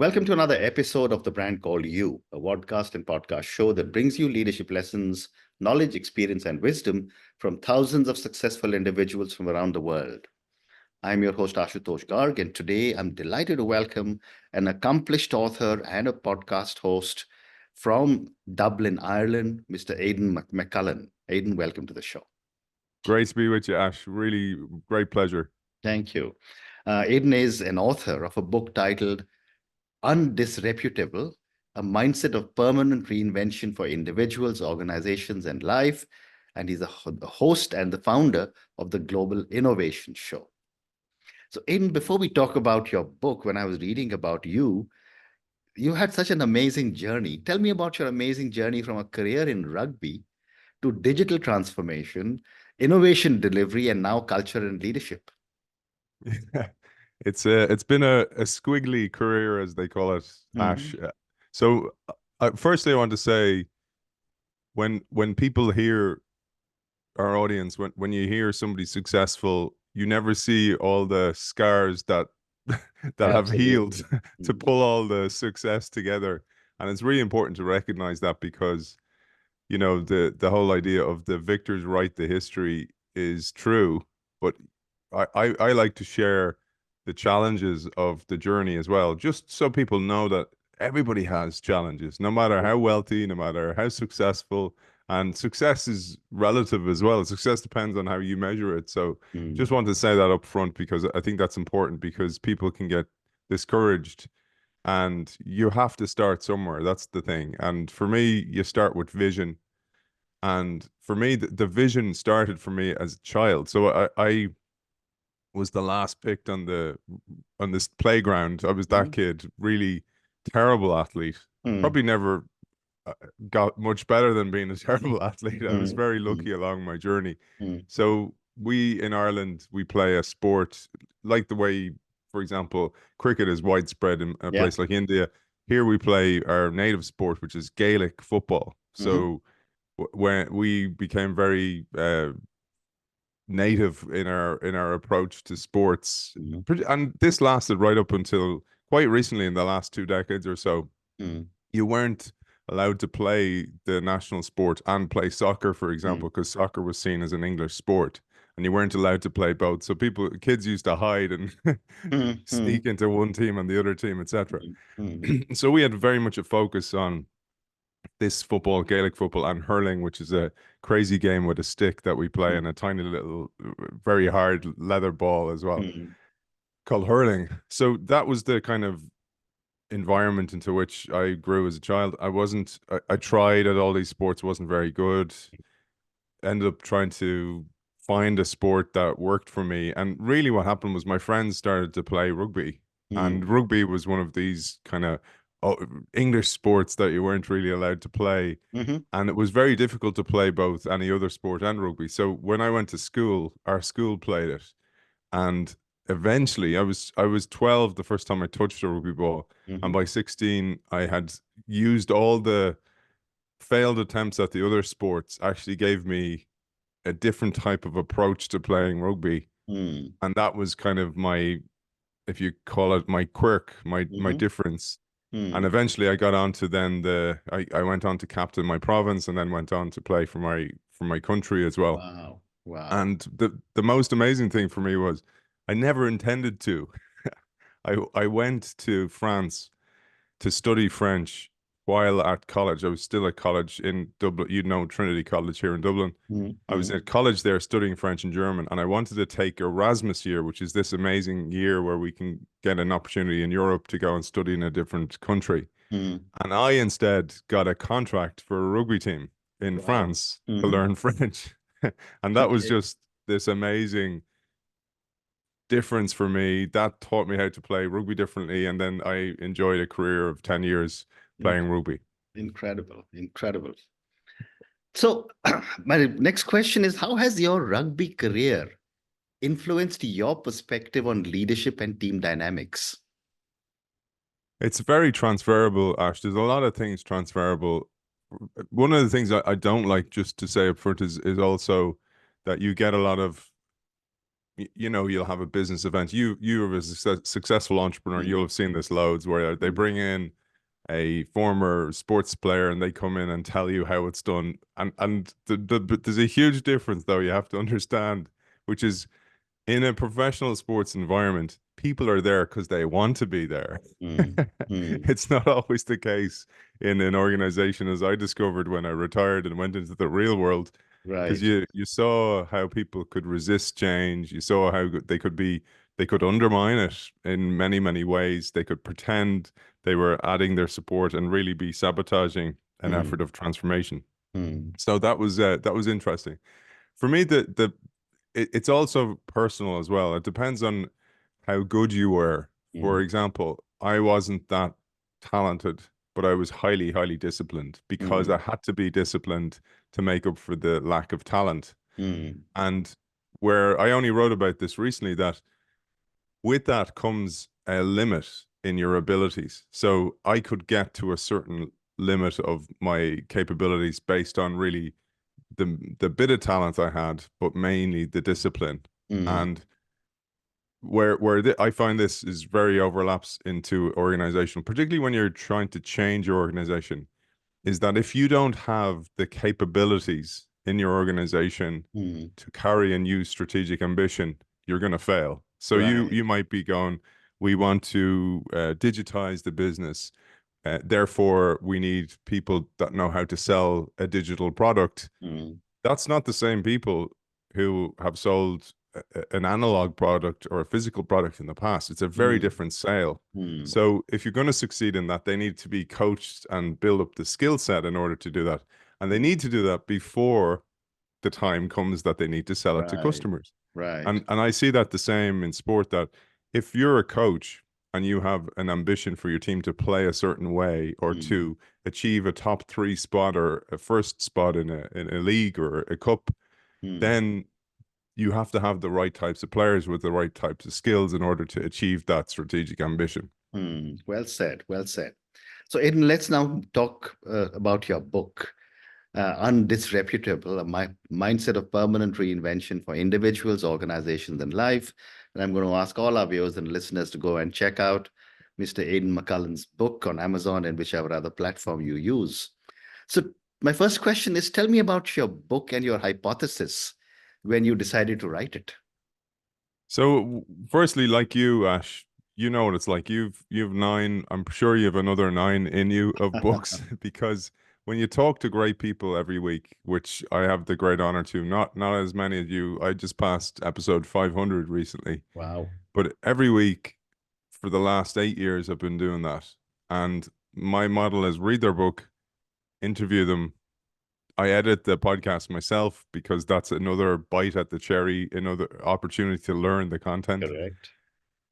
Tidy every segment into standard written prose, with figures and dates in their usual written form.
Welcome to another episode of The Brand Called You, a podcast and podcast show that brings you leadership lessons, knowledge, experience, and wisdom from thousands of successful individuals from around the world. I'm your host, Ashutosh Garg, and today I'm delighted to welcome an accomplished author and a podcast host from Dublin, Ireland, Mr. Aidan McCullen. Aidan, welcome to the show. Great to be with you, Ash. Really great pleasure. Thank you. Aidan is an author of a book titled Undisruptable, a mindset of permanent reinvention for individuals, organizations, and life. And he's the host and the founder of the Global Innovation Show. So, Aidan, before we talk about your book, when I was reading about you, you had such an amazing journey. Tell me about your amazing journey from a career in rugby to digital transformation, innovation delivery, and now culture and leadership. It's been a squiggly career, as they call it, Ash. So firstly, I want to say when people hear our audience, when you hear somebody successful, you never see all the scars that have healed to pull all the success together. And it's really important to recognize that, because you know the whole idea of the victors write the history is true, but I like to share the challenges of the journey as well, just so people know that everybody has challenges, no matter how wealthy, no matter how successful. And success is relative as well. Success depends on how you measure it. So just want to say that up front, because I think that's important, because people can get discouraged, and you have to start somewhere. That's the thing. And for me, you start with vision. And for me, the vision started for me as a child. So I was the last picked on this playground. I was that kid, really terrible athlete. Probably never got much better than being a terrible athlete. I was very lucky along my journey. So we in Ireland, we play a sport like the way, for example, cricket is widespread in a place like India. Here we play our native sport, which is Gaelic football. So when we became very native in our approach to sports, and this lasted right up until quite recently, in the last 2 decades or so. You weren't allowed to play the national sport and play soccer, for example, because soccer was seen as an English sport, and you weren't allowed to play both. So kids used to hide and sneak into one team and the other team, etc. So we had very much a focus on this football, Gaelic football, and hurling, which is a crazy game with a stick that we play and a tiny little, very hard leather ball as well, called hurling. So that was the kind of environment into which I grew as a child. I tried at all these sports, wasn't very good. Ended up trying to find a sport that worked for me. And really what happened was my friends started to play rugby. And rugby was one of these kind of English sports that you weren't really allowed to play. And it was very difficult to play both any other sport and rugby. So when I went to school, our school played it. And eventually I was 12 the first time I touched a rugby ball. And by 16, I had used all the failed attempts at the other sports, actually gave me a different type of approach to playing rugby. And that was kind of my, if you call it, my quirk, my difference. And eventually I got on to then I went on to captain my province, and then went on to play for my country as well. Wow. And the most amazing thing for me was I never intended to. I went to France to study French while at college. I was still at college in Dublin. You know, Trinity College here in Dublin. I was at college there studying French and German, and I wanted to take Erasmus year, which is this amazing year where we can get an opportunity in Europe to go and study in a different country. And I instead got a contract for a rugby team in France to learn French. And that was just this amazing difference for me. That taught me how to play rugby differently. And then I enjoyed a career of 10 years playing rugby. Incredible. So my next question is, how has your rugby career influenced your perspective on leadership and team dynamics? It's very transferable, Ash. There's a lot of things transferable. One of the things I don't like, just to say up front, is also that you get a lot of you know, you'll have a business event. You as a successful entrepreneur, you'll have seen this loads where they bring in a former sports player and they come in and tell you how it's done. And there's a huge difference though you have to understand, which is in a professional sports environment, people are there because they want to be there. It's not always the case in an organization, as I discovered when I retired and went into the real world. Because Right. you saw how people could resist change. You saw how they could undermine it in many ways. They could pretend they were adding their support and really be sabotaging an effort of transformation. So that was interesting. For me, it's also personal as well. It depends on how good you were. For example, I wasn't that talented, but I was highly disciplined because I had to be disciplined to make up for the lack of talent. And where I only wrote about this recently, that with that comes a limit in your abilities. So I could get to a certain limit of my capabilities based on really the bit of talent I had, but mainly the discipline. And I find this is very overlaps into organizational, particularly when you're trying to change your organization, is that if you don't have the capabilities in your organization to carry and use strategic ambition, you're going to fail. So Right. you might be going, we want to digitize the business. Therefore, we need people that know how to sell a digital product. That's not the same people who have sold an analog product or a physical product in the past. It's a very different sale. So if you're going to succeed in that, they need to be coached and build up the skill set in order to do that. And they need to do that before the time comes that they need to sell it to Right. customers. Right. And I see that the same in sport, that if you're a coach and you have an ambition for your team to play a certain way or to achieve a top 3 spot or a first spot in a league or a cup, then you have to have the right types of players with the right types of skills in order to achieve that strategic ambition. Well said. Well said. So, Aidan, let's now talk about your book, Undisruptable, Mindset of Permanent Reinvention for Individuals, Organizations, and Life. And I'm going to ask all our viewers and listeners to go and check out Mr. Aidan McCullen's book on Amazon and whichever other platform you use. So, my first question is, tell me about your book and your hypothesis when you decided to write it. So, firstly, like you, Ash, you know what it's like. You've 9. I'm sure you have another 9 in you of books because when you talk to great people every week, which I have the great honor to, not as many as you. I just passed episode 500 recently, Wow. but every week for the last 8 years, I've been doing that. And my model is read their book, interview them. I edit the podcast myself because that's another bite at the cherry, another opportunity to learn the content. Correct.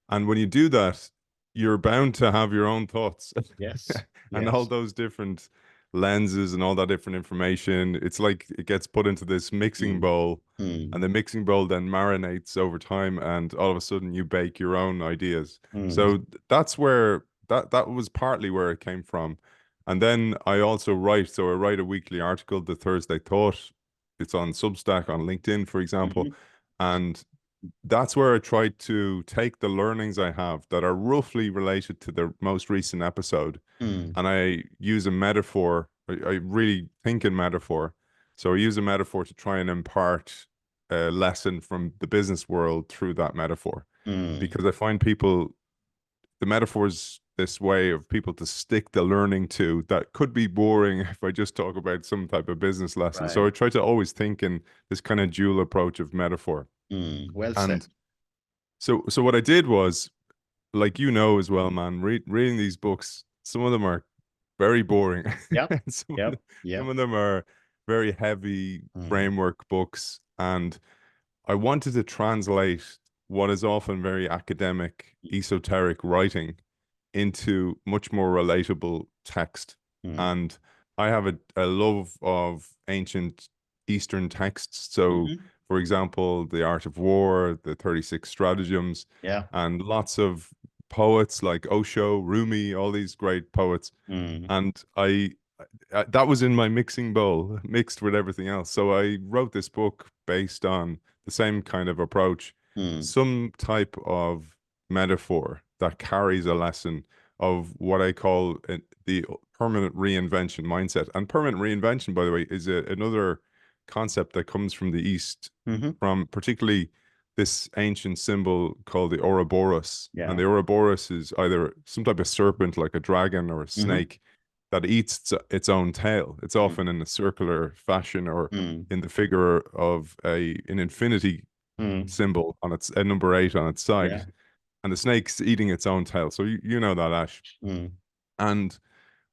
And when you do that, you're bound to have your own thoughts Yes. and all Yes. those different lenses and all that different information. It's like it gets put into this mixing Mm. bowl, Mm. and the mixing bowl then marinates over time, and all of a sudden you bake your own ideas. Mm. So that's where that was partly where it came from. And then I also write, so I write a weekly article, the Thursday Thought. It's on Substack, on LinkedIn, for example. Mhm. And that's where I try to take the learnings I have that are roughly related to the most recent episode, Mm. and I use a metaphor. I really think in metaphor. So I use a metaphor to try and impart a lesson from the business world through that metaphor. Mm. Because I find people, the metaphor is this way of people to stick the learning to that could be boring if I just talk about some type of business lesson. So Right. I try to always think in this kind of dual approach of metaphor. Well said. And so what I did was, like you know as well, man, reading these books, some of them are very boring. Yep. And Yep. some Yep. of them are very heavy Mm. framework books. And I wanted to translate what is often very academic, esoteric writing into much more relatable text. Mm. And I have a love of ancient Eastern texts. So, Mhm. for example, The Art of War, the 36 Stratagems, Yeah. and lots of poets like Osho, Rumi, all these great poets. Mm. And that was in my mixing bowl, mixed with everything else. So I wrote this book based on the same kind of approach. some type of metaphor that carries a lesson of what I call the permanent reinvention mindset. And permanent reinvention, by the way, is another concept that comes from the East, from particularly this ancient symbol called the Ouroboros. Yeah. And the Ouroboros is either some type of serpent like a dragon or a snake that eats its own tail. It's often in a circular fashion or in the figure of an infinity symbol on its number 8 on its side. Yeah. And the snake's eating its own tail. So you know that, Ash. And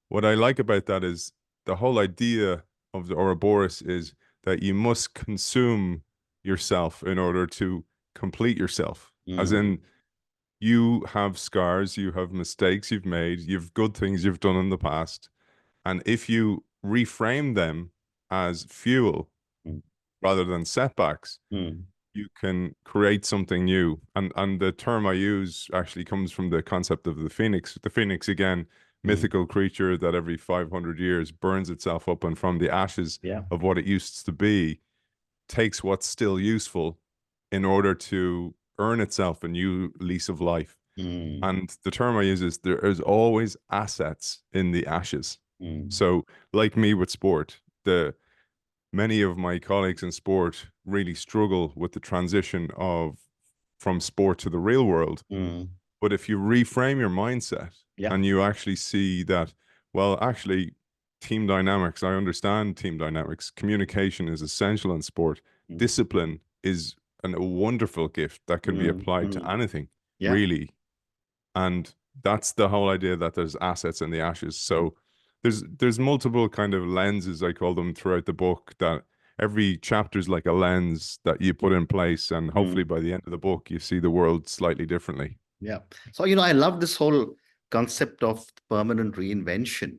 what I like about that is the whole idea of the Ouroboros is that you must consume yourself in order to complete yourself. As in, you have scars, you have mistakes you've made, you've good things you've done in the past. And if you reframe them as fuel rather than setbacks, you can create something new. And the term I use actually comes from the concept of the phoenix. The phoenix, again, mythical creature that every 500 years burns itself up, and from the ashes of what it used to be, takes what's still useful in order to earn itself a new lease of life. And the term I use is there is always assets in the ashes. So like me with sport, many of my colleagues in sport really struggle with the transition from sport to the real world. But if you reframe your mindset and you actually see that, well, actually, team dynamics, I understand team dynamics. Communication is essential in sport. Discipline is a wonderful gift that can be applied to anything, really. And that's the whole idea, that there's assets in the ashes. So there's multiple kind of lenses, I call them, throughout the book, that every chapter is like a lens that you put in place, and hopefully by the end of the book you see the world slightly differently. Yeah. So, I love this whole concept of permanent reinvention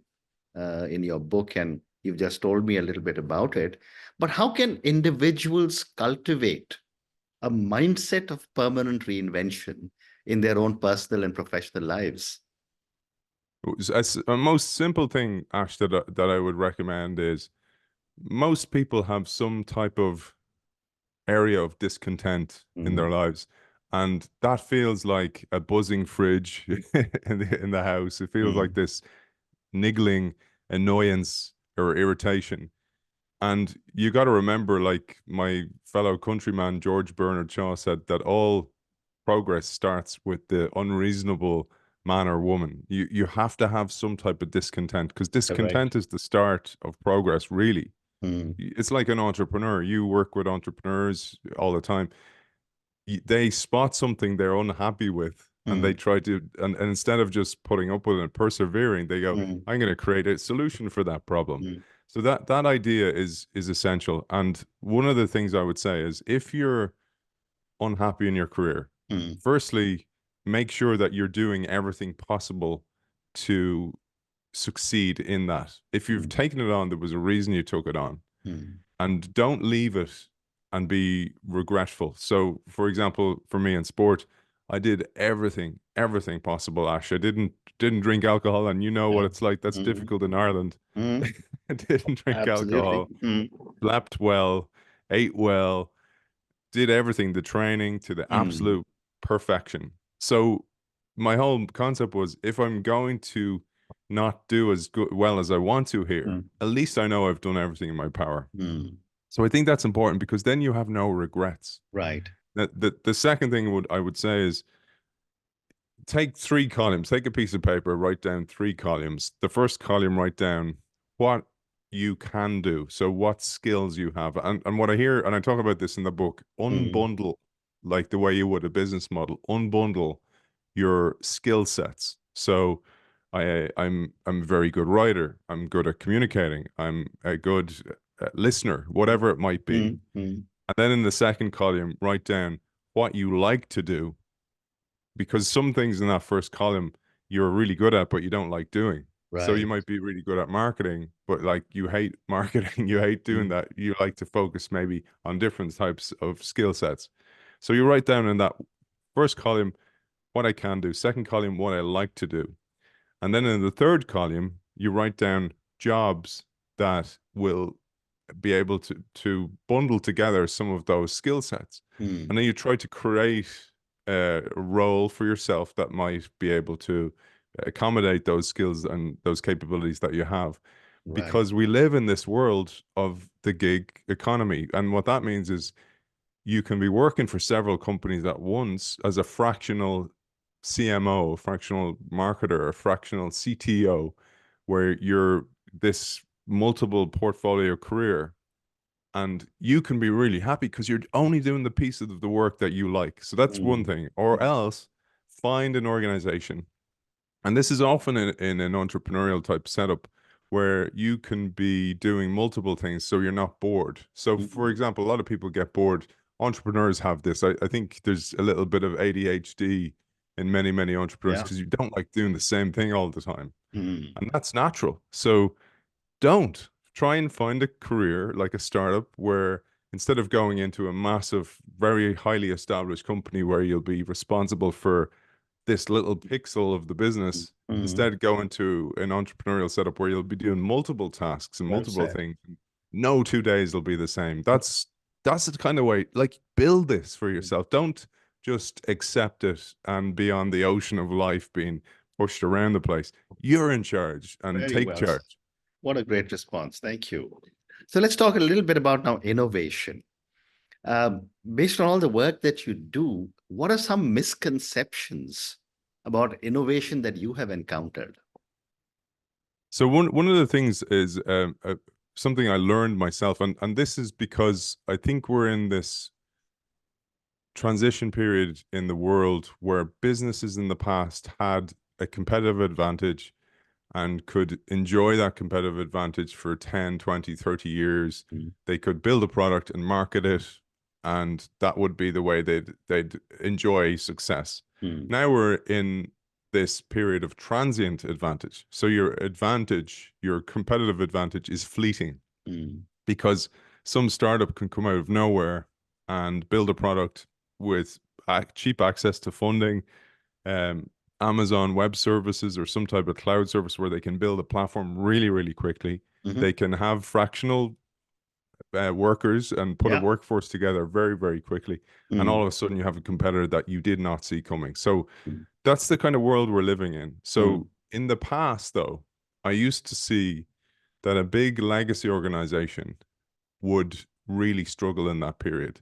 in your book, and you've just told me a little bit about it. But how can individuals cultivate a mindset of permanent reinvention in their own personal and professional lives? A most simple thing, Ash, that I would recommend is, most people have some type of area of discontent in their lives, and that feels like a buzzing fridge in the house. It feels like this niggling annoyance or irritation. And you got to remember, like my fellow countryman George Bernard Shaw said, that all progress starts with the unreasonable man or woman. You have to have some type of discontent, because discontent is the start of progress, really. It's like an entrepreneur. You work with entrepreneurs all the time. They spot something they're unhappy with, and they try to, and instead of just putting up with it and persevering, they go, I'm going to create a solution for that problem. So that idea is essential. And one of the things I would say is, if you're unhappy in your career, firstly, make sure that you're doing everything possible to succeed in that. If you've taken it on, there was a reason you took it on. And don't leave it and be regretful. So, for example, for me in sport, I did everything possible, Ash. I didn't drink alcohol, and you know what it's like. That's difficult in Ireland. I didn't drink alcohol, slept well, ate well, did everything, the training to the absolute perfection. So my whole concept was, if I'm going to not do as well as I want to here, at least I know I've done everything in my power. So I think that's important, because then you have no regrets. Right. The second thing I would say is, take 3 columns, take a piece of paper, write down 3 columns. The first column, write down what you can do. So what skills you have. And what I hear, and I talk about this in the book, unbundle, like the way you would a business model, unbundle your skill sets. So I'm a very good writer. I'm good at communicating. I'm a good listener, whatever it might be. And then in the second column, write down what you like to do, because some things in that first column you're really good at, but you don't like doing. Right. So you might be really good at marketing, but like you hate marketing, you hate doing that. You like to focus maybe on different types of skill sets. So you write down in that first column what I can do, second column what I like to do. And then in the third column, you write down jobs that will be able to bundle together some of those skill sets. And then you try to create a role for yourself that might be able to accommodate those skills and those capabilities that you have. Right. Because we live in this world of the gig economy. And what that means is you can be working for several companies at once as a fractional CMO, a fractional marketer, a fractional CTO, where you're this multiple portfolio career. And you can be really happy because you're only doing the piece of the work that you like. So that's one thing. Or else find an organization. And this is often in an entrepreneurial type setup where you can be doing multiple things so you're not bored. So, for example, a lot of people get bored. Entrepreneurs have this. I think there's a little bit of ADHD in many, many entrepreneurs because you don't like doing the same thing all the time. And that's natural. So don't try and find a career like a startup where instead of going into a massive, very highly established company where you'll be responsible for this little pixel of the business, instead go into an entrepreneurial setup where you'll be doing multiple tasks and multiple things. No 2 days will be the same. That's the kind of way, like, build this for yourself. Don't just accept it and be on the ocean of life being pushed around the place. You're in charge and take charge. What a great response. Thank you. So let's talk a little bit about now innovation. Based on all the work that you do, what are some misconceptions about innovation that you have encountered? So one of the things is something I learned myself, and this is because I think we're in this transition period in the world where businesses in the past had a competitive advantage and could enjoy that competitive advantage for 10, 20, 30 years. They could build a product and market it, and that would be the way they'd enjoy success. Now we're in this period of transient advantage. So your competitive advantage is fleeting because some startup can come out of nowhere and build a product with cheap access to funding, Amazon Web Services or some type of cloud service where they can build a platform really, really quickly. They can have fractional workers and put a workforce together very, very quickly. And all of a sudden you have a competitor that you did not see coming. So that's the kind of world we're living in. So in the past, though, I used to see that a big legacy organization would really struggle in that period.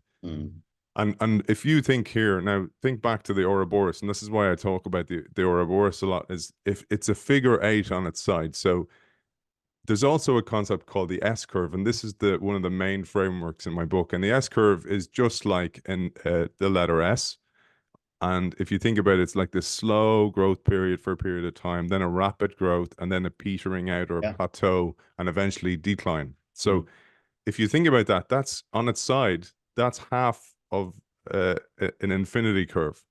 And if you think here now, think back to the Ouroboros, and this is why I talk about the Ouroboros a lot, is if it's a figure 8 on its side. So there's also a concept called the S curve, and this is one of the main frameworks in my book. And the S curve is just like the letter S. And if you think about it, it's like this slow growth period for a period of time, then a rapid growth, and then a petering out or a plateau, and eventually decline. So if you think about that, that's on its side, that's half of an infinity curve.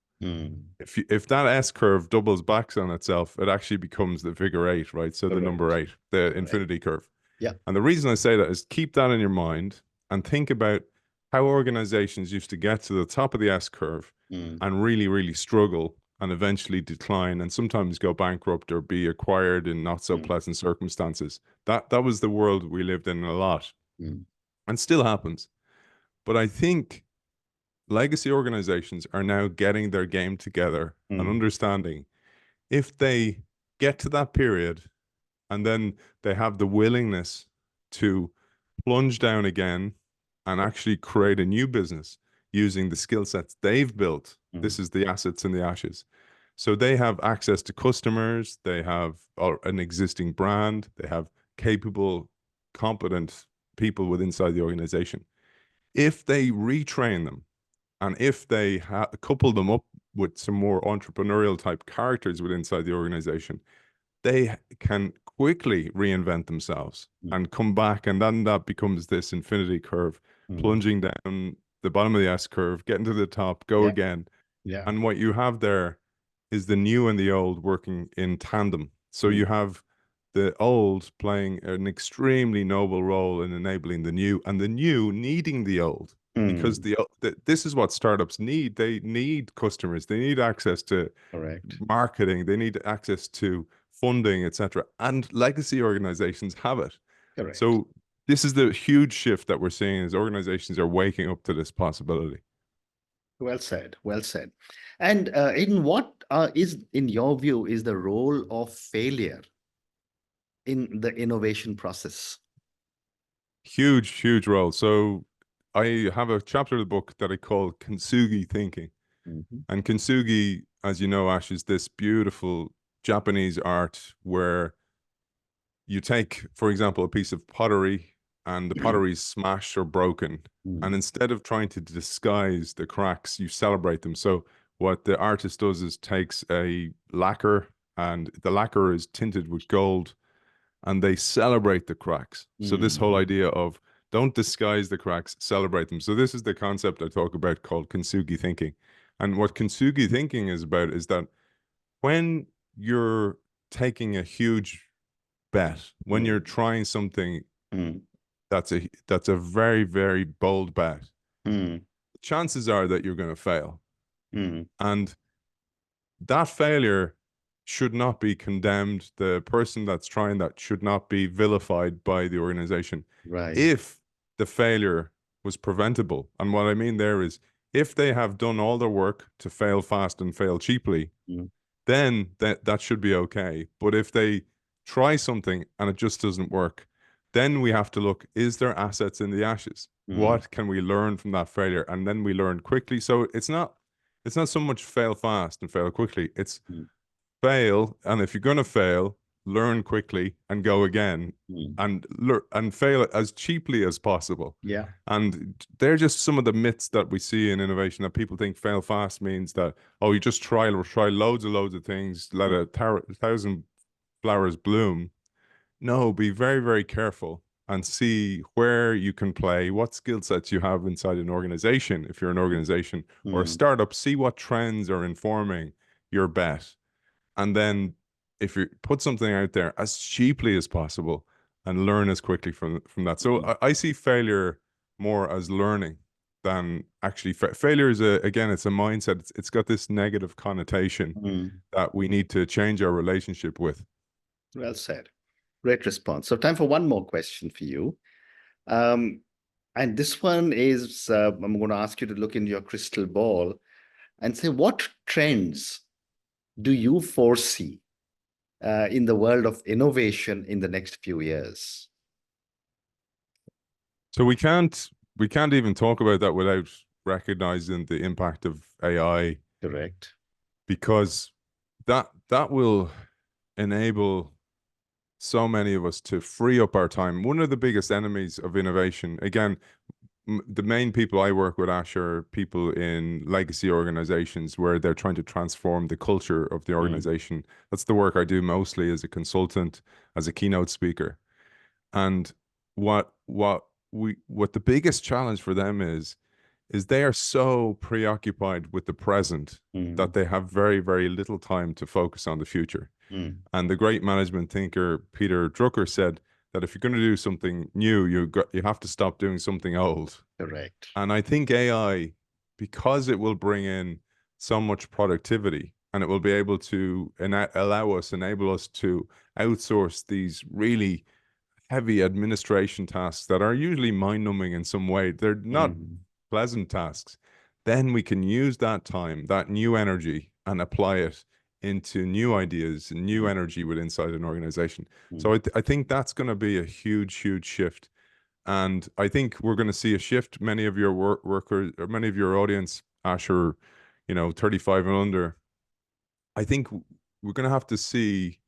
If that S curve doubles back on itself, it actually becomes the figure 8, right? So the number 8, the infinity curve. And the reason I say that is keep that in your mind and think about how organizations used to get to the top of the S curve and really, really struggle and eventually decline and sometimes go bankrupt or be acquired in not so pleasant circumstances. That was the world we lived in a lot and still happens. But I think legacy organizations are now getting their game together and understanding if they get to that period and then they have the willingness to plunge down again and actually create a new business using the skill sets they've built. This is the assets in the ashes. So they have access to customers, they have an existing brand, they have capable, competent people within inside the organization. If they retrain them and if they couple them up with some more entrepreneurial type characters within inside the organization, they can quickly reinvent themselves and come back. And then that becomes this infinity curve, plunging down the bottom of the S curve, getting to the top, go again. And what you have there is the new and the old working in tandem. So you have the old playing an extremely noble role in enabling the new, and the new needing the old. Because this is what startups need. They need customers. They need access to marketing. They need access to funding, etc. And legacy organizations have it. So this is the huge shift that we're seeing as organizations are waking up to this possibility. Well said. Well said. And in what is, in your view, is the role of failure in the innovation process? Huge, huge role. So I have a chapter of the book that I call Kintsugi thinking. Mm-hmm. And Kintsugi, as you know, Ash, is this beautiful Japanese art where you take, for example, a piece of pottery and the pottery is smashed or broken. And instead of trying to disguise the cracks, you celebrate them. So what the artist does is takes a lacquer, and the lacquer is tinted with gold, and they celebrate the cracks. So this whole idea of don't disguise the cracks, celebrate them. So this is the concept I talk about called Kintsugi thinking. And what Kintsugi thinking is about is that when you're taking a huge bet, when you're trying something that's a very, very bold bet, chances are that you're going to fail. And that failure should not be condemned. The person that's trying that should not be vilified by the organization. Right. If the failure was preventable, and what I mean there is if they have done all their work to fail fast and fail cheaply, then that should be okay. But if they try something and it just doesn't work, then we have to look, is there assets in the ashes? What can we learn from that failure? And then we learn quickly. So it's not so much fail fast and fail quickly. It's fail, and if you're going to fail, learn quickly and go again, and fail as cheaply as possible. Yeah. And they're just some of the myths that we see in innovation, that people think fail fast means that, oh, you just try loads of things, let a thousand flowers bloom. No, be very, very careful and see where you can play, what skill sets you have inside an organization. If you're an organization or a startup, see what trends are informing your bet. And then if you put something out there as cheaply as possible and learn as quickly from that. So I see failure more as learning than actually failure is again, it's a mindset. It's got this negative connotation that we need to change our relationship with. Well said. Great response. So time for one more question for you. And this one is, I'm going to ask you to look into your crystal ball and say, what trends do you foresee in the world of innovation in the next few years? So we can't even talk about that without recognizing the impact of AI. Correct. Because that will enable so many of us to free up our time. One of the biggest enemies of innovation, again, the main people I work with, Ash, are people in legacy organizations where they're trying to transform the culture of the organization. That's the work I do mostly as a consultant, as a keynote speaker. And what the biggest challenge for them is they are so preoccupied with the present that they have very, very little time to focus on the future. And the great management thinker Peter Drucker said that if you're going to do something new, you have to stop doing something old. Correct. And I think AI, because it will bring in so much productivity, and it will be able to enable us to outsource these really heavy administration tasks that are usually mind-numbing in some way. They're not pleasant tasks. Then we can use that time, that new energy, and apply it into new ideas and new energy within inside an organization. So I think that's going to be a huge, huge shift. And I think we're going to see a shift. Many of your workers, or many of your audience, Ash, are, 35 and under. I think we're going to have to see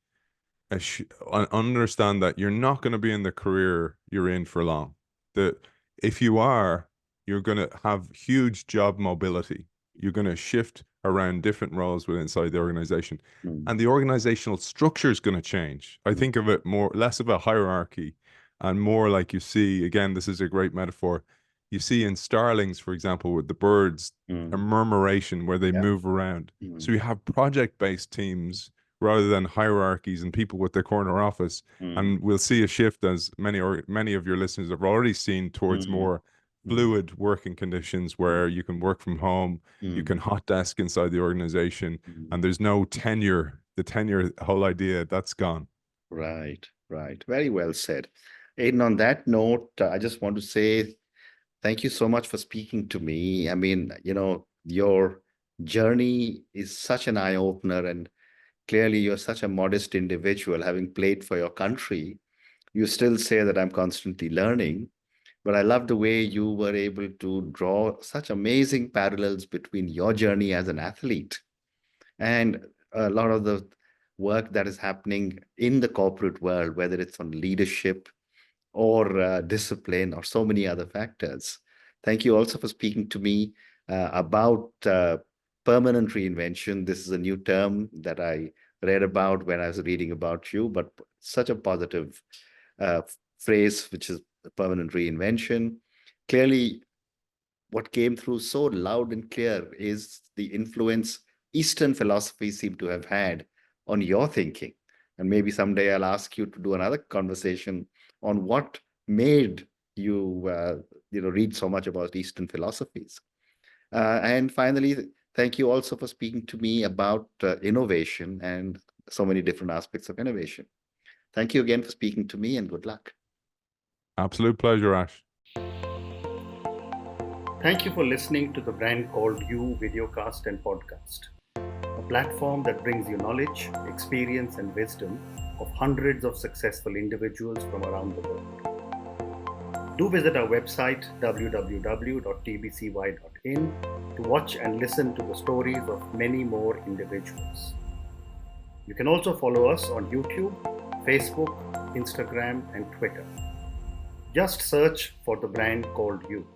understand that you're not going to be in the career you're in for long. That if you are, you're going to have huge job mobility. You're going to shift around different roles within inside the organization, and the organizational structure is going to change. I think of it less of a hierarchy and more like, you see, again, this is a great metaphor. You see in starlings, for example, with the birds, a murmuration where they move around. So you have project-based teams rather than hierarchies and people with their corner office. And we'll see a shift, as many of your listeners have already seen, towards more fluid working conditions where you can work from home, you can hot desk inside the organization, and there's no tenure. The tenure whole idea, that's gone. Right. Very well said. Aidan, on that note, I just want to say thank you so much for speaking to me. I mean, your journey is such an eye-opener, and clearly you're such a modest individual, having played for your country. You still say that I'm constantly learning, but I love the way you were able to draw such amazing parallels between your journey as an athlete and a lot of the work that is happening in the corporate world, whether it's on leadership or discipline or so many other factors. Thank you also for speaking to me about permanent reinvention. This is a new term that I read about when I was reading about you, but such a positive uh, phrase, which is permanent reinvention. Clearly, what came through so loud and clear is the influence Eastern philosophies seem to have had on your thinking. And maybe someday I'll ask you to do another conversation on what made you, read so much about Eastern philosophies. And finally, thank you also for speaking to me about innovation and so many different aspects of innovation. Thank you again for speaking to me, and good luck. Absolute pleasure, Ash. Thank you for listening to the Brand Called You videocast and podcast, a platform that brings you knowledge, experience, and wisdom of hundreds of successful individuals from around the world. Do visit our website www.tbcy.in to watch and listen to the stories of many more individuals. You can also follow us on YouTube, Facebook, Instagram, and Twitter. Just search for the Brand Called You.